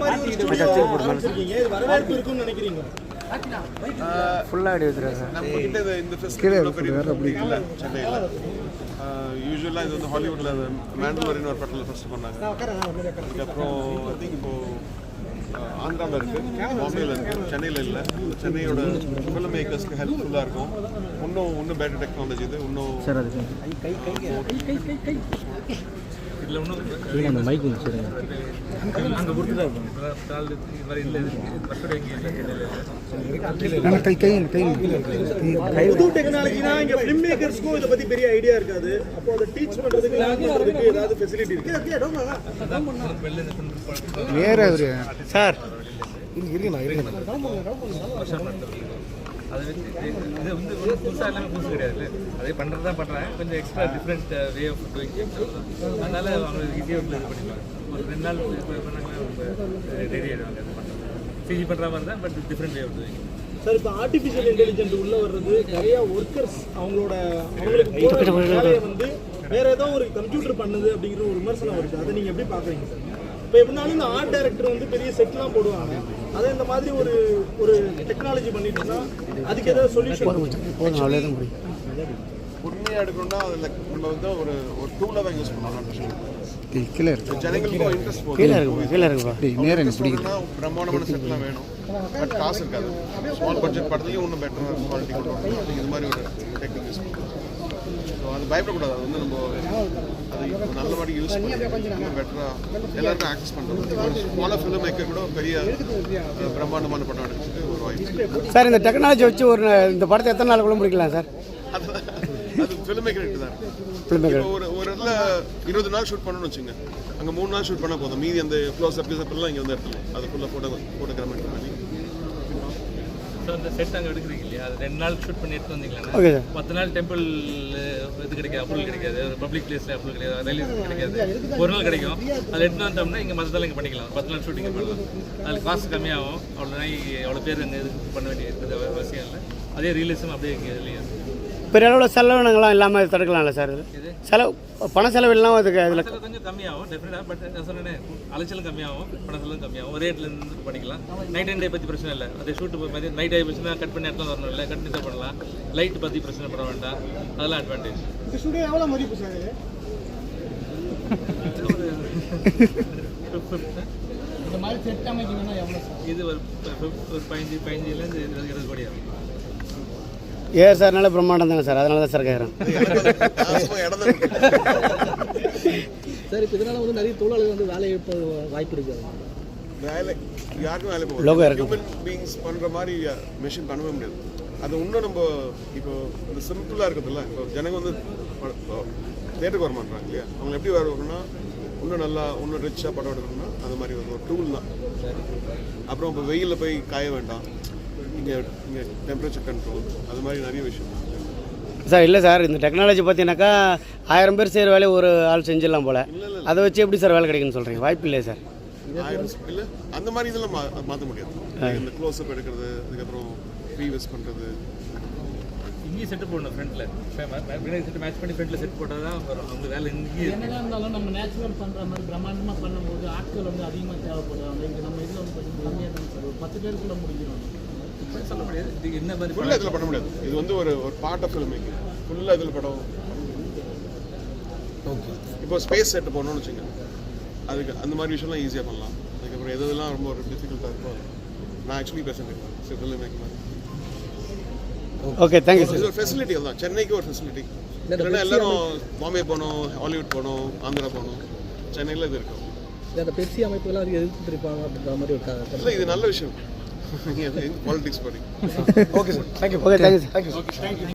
மாதிரி வரவேற்பு இருக்குன்னு நினைக்கிறீங்க? ஃபுல்லாக அடி வைக்கிறாங்க. நம்ம கிட்ட இந்த ஃபெஸ்டிவல் பெரிய அப்படி இல்லை சென்னையில். யூஸ்வலாக இது வந்து ஹாலிவுட்டில் மேண்டலரின்னு ஒரு படத்தில் ஃபஸ்ட் பண்ணாங்க. அதுக்கப்புறம் ஐ திங்க் இப்போது ஆந்திராவில் இருக்குது, பாம்பேயில் இருக்குது, சென்னையில் இல்லை. சென்னையோட ஃபிலிம் மேக்கர்ஸ்க்கு ஹெல்ப்ஃபுல்லாக இருக்கும். இன்னும் பெட்டர் டெக்னாலஜி இது. இன்னும் இதில் ஒன்றும் அந்த மைக் ஒன்று சரிங்க அங்கே கொடுத்து தான் இருக்கும். இது மாதிரி இல்லை பர்ஃபெக்ட் எங்கே புது டெக்னாலஜினா இங்கே ஃபிலிம் மேக்கர்ஸ்க்கும் இதை பற்றி பெரிய ஐடியா இருக்காது. அப்போ அதை டீச் பண்ணுறதுக்கு ஏதாவது ஃபெசிலிட்டி இருக்குது? வேறு சார் அது இது வந்து ஒன்றும் புதுசாக எல்லாமே புதுசு கிடையாது. அதே பண்ணுறது தான் பண்ணுறாங்க. கொஞ்சம் extra different way of doing. அதனால் அவங்களுக்கு ஈஸியாக இது பண்ணிப்பாங்க. ஒரு 2 நாள் பண்ணாங்கன்னா ரொம்ப ரெடி ஆகிடுவாங்க. அது பண்ணுறது சிஜி பண்ணுற மாதிரி தான், but different way of doing. Sir, இப்போ ஆர்டிஃபிஷியல் இன்டெலிஜென்ட் உள்ளே வர்றது நிறையா ஒர்க்கர்ஸ் அவங்களுக்கு வேலையை வந்து வேறு ஏதோ ஒரு கம்ப்யூட்டர் பண்ணுது அப்படிங்கிற ஒரு விமர்சனம் இருக்குது. அதை நீங்கள் எப்படி பார்க்குறீங்க சார்? இப்போ எப்படினாலும் இந்த ஆர்ட் டைரக்டர் வந்து பெரிய செட்லாம் போடுவாங்க. அதை இந்த மாதிரி ஒரு டெக்னாலஜி பண்ணிட்டுனா அதுக்கு ஏதாவது சொல்யூஷன் உண்மையாக எடுக்கணும்னா அதில் நம்ம வந்து ஒரு டூலாக தான் யூஸ் பண்ணலாம். கீழே ஜனங்களுக்கும் இன்ட்ரெஸ்ட் போகும். கீழே இருக்குப்பா. பிரம்மாண்டமான செட்லாம் வேணும், பட் காசு இருக்காது. ஸ்மால் பட்ஜெட் படத்துலையும் இன்னும் பெட்டராக குவாலிட்டி கொண்டு வரணும். அப்படிங்கிற மாதிரி ஒரு டெக்னிக் யூஸ் பண்ணுறோம். ஸோ அது பயப்படக்கூடாது. அது வந்து நம்ம அது நல்ல மாதிரி யூஸ் பண்ணி இன்னும் பெட்டராக எல்லாருக்கும் ஆக்சஸ் பண்ணுறோம். ஸ்மாலாக ஃபிலிம் மேக்கர் கூட பெரிய பிரம்மாண்டமான படம் எடுக்கிறதுக்கு ஒரு வாய்ப்பு. சார், இந்த டெக்னாலஜி வச்சு இந்த படத்தை எத்தனை நாளுக்குள்ள முடிக்கலாம் சார்? அது ஃபிலிம் மேக்கர் தான். ஒரு இடத்துல 20 நாள் ஷூட் பண்ணணும்னு வச்சுங்க, அங்கே 3 நாள் ஷூட் பண்ணால் போதும். மீதி அந்த க்ளோஸ் அப் எல்லாம் இங்கே வந்து எடுத்துலாம். அது ஃபுல்லாக ஃபோட்டோகிராஃபி பண்ணி. ஸோ அந்த செட் அங்கே எடுக்கிறீங்க இல்லையா, அது 2 நாள் ஷூட் பண்ணி எடுத்து வந்தீங்களா? Okay sir. 10 நாள் டெம்பிள் இது கிடைக்காது, அப்ரூவல் கிடைக்காது. பப்ளிக் பிளேஸில் அப்ரூவல் கிடையாது, ரயில்வே கிடைக்காது. ஒரு நாள் கிடைக்கும். அதில் எடுத்து வந்தோம்னா இங்கே மற்றதெல்லாம் இங்கே பண்ணிக்கலாம். 10 நாள் ஷூட்டிங் பண்ணலாம். அதில் காசு கம்மியாகும். அவ்வளோ பேர் அங்கே இது பண்ண வேண்டிய அவசியம் இல்லை. அதே ரியலிசம் அப்படியே இங்கே இல்லையா பெரிய அளவில் செலவினங்கள்லாம் இல்லாமல் தடுக்கலாம்ல சார்? இது பண செலவு இல்லாமல் அதுக்கு அதில் கொஞ்சம் கம்மியாகும் டெஃபினட்டாக. பட் நான் சொன்னேன், அலைச்சலும் கம்மியாகும், பண செலவும் கம்மியாகும். ஒரே இடத்துல இருந்து பண்ணிக்கலாம். நைட் அண்ட் டே பற்றி பிரச்சனை இல்லை. அதே ஷூட்டு மாதிரி நைட் ஆகி பிரச்சனை கட் பண்ணி இடத்துல வரணும் இல்லை, கட் பண்ணி தான் பண்ணலாம். லைட் பற்றி பிரச்சனை பண்ண வேண்டாம். அதெல்லாம் அட்வான்டேஜ். எவ்வளோ மதிப்பு சார்? இந்த மாதிரி செட் அமைக்கணும்னா எவ்வளோ சார்? இது ஒரு 15-20 கோடி ஆகும். ஏன் சார், நல்ல பிரம்மாண்டம் தானே சார், அதனால தான் சார் கேட்குறேன். சார், இப்போ இதனால் வந்து நிறைய தொழிலாளர்கள் வந்து வேலை இழப்ப வாய்ப்பு இருக்குது. யாருக்கும் வேலை ஹியூமன் பீயிங்ஸ் பண்ணுற மாதிரி மெஷின் பண்ணவே முடியாது. அது இன்னும் நம்ம இப்போ இந்த சிம்பிளாக இருக்கிறதுல இப்போ ஜனங்க வந்து தேட்டருக்கு வர மாட்டாங்க இல்லையா, அவங்க எப்படி வரணும்னா இன்னும் ரிச்சாக படம் எடுக்கணும்னா அந்த மாதிரி ஒரு டூல் தான். அப்புறம் இப்போ வெயிலில் போய் காய வேண்டாம், இங்கே டெம்பரேச்சர் கண்ட்ரோல், அது மாதிரி நிறைய விஷயம் சார். இல்லை சார், இந்த டெக்னாலஜி பார்த்தீங்கன்னாக்கா 1000 பேர் செய்கிற வேலையை ஒரு ஆள் செஞ்சிடலாம் போல். அதை வச்சு எப்படி சார் வேலை கிடைக்குன்னு சொல்கிறீங்க? வாய்ப்பு இல்லையா சார்? 1000 இல்லை, அந்த மாதிரி இதெல்லாம் மாற்ற முடியாது. இந்த க்ளோஸ்அப் எடுக்கிறது, அதுக்கப்புறம் ப்ரீவியஸ் பண்ணுறது. இங்கேயும் செட்டு போடணும் ஃப்ரண்ட்டில். பின்னாடி செட்டு மேட்ச் பண்ணி ஃப்ரண்ட்டில் செட் போட்டால் தான் வரும். அவங்க வேலை இங்கேயே என்னதான் இருந்தாலும் நம்ம நேச்சுரல் பண்ணுற மாதிரி பிரம்மாண்டமாக பண்ணும்போது ஆட்கள் வந்து அதிகமாக தேவைப்படுவாங்க. இங்கே நம்ம இதில் வந்து கொஞ்சம் கம்மியாக தான் சார், ஒரு 10 பேருக்குள்ளே முடிக்கணும் சொல்ல முடியாது. இது என்ன மாதிரி ஃபுல்லாக இதில் பண்ண முடியாது. இது வந்து ஒரு பார்ட் ஆஃப் ஃபில்ம் மேக்கிங். ஃபுல்லாக இதில் படம். ஓகே, இப்போ ஸ்பேஸ் செட்டு போடணும்னு வச்சுங்க, அதுக்கு அந்த மாதிரி விஷயம்லாம் ஈஸியாக பண்ணலாம். அதுக்கப்புறம் எதெல்லாம் ரொம்ப ஒரு டிஃபிகல்ட்டாக இருக்கும் நான் ஆக்சுவலி பேசுகிறேன் ஃபில்ம் மேக்கிங் மாதிரி. Okay, thank you sir. இது ஒரு ஃபெசிலிட்டி தான், சென்னைக்கு ஒரு ஃபெசிலிட்டி. இல்லைன்னா எல்லாரும் பாம்பே போகணும், ஹாலிவுட் போகணும், ஆந்திரா போகணும், சென்னையில் இது இருக்கும். அந்த பெப்சி அமைப்புகள்லாம் அதுக்கு எதிர்த்து திருப்பாங்க அப்படின்ற மாதிரி ஒரு இல்லை, இது நல்ல விஷயம். பாலிடிக்ஸ் படி. Okay sir, thank you. Okay, thank you sir. Thank you.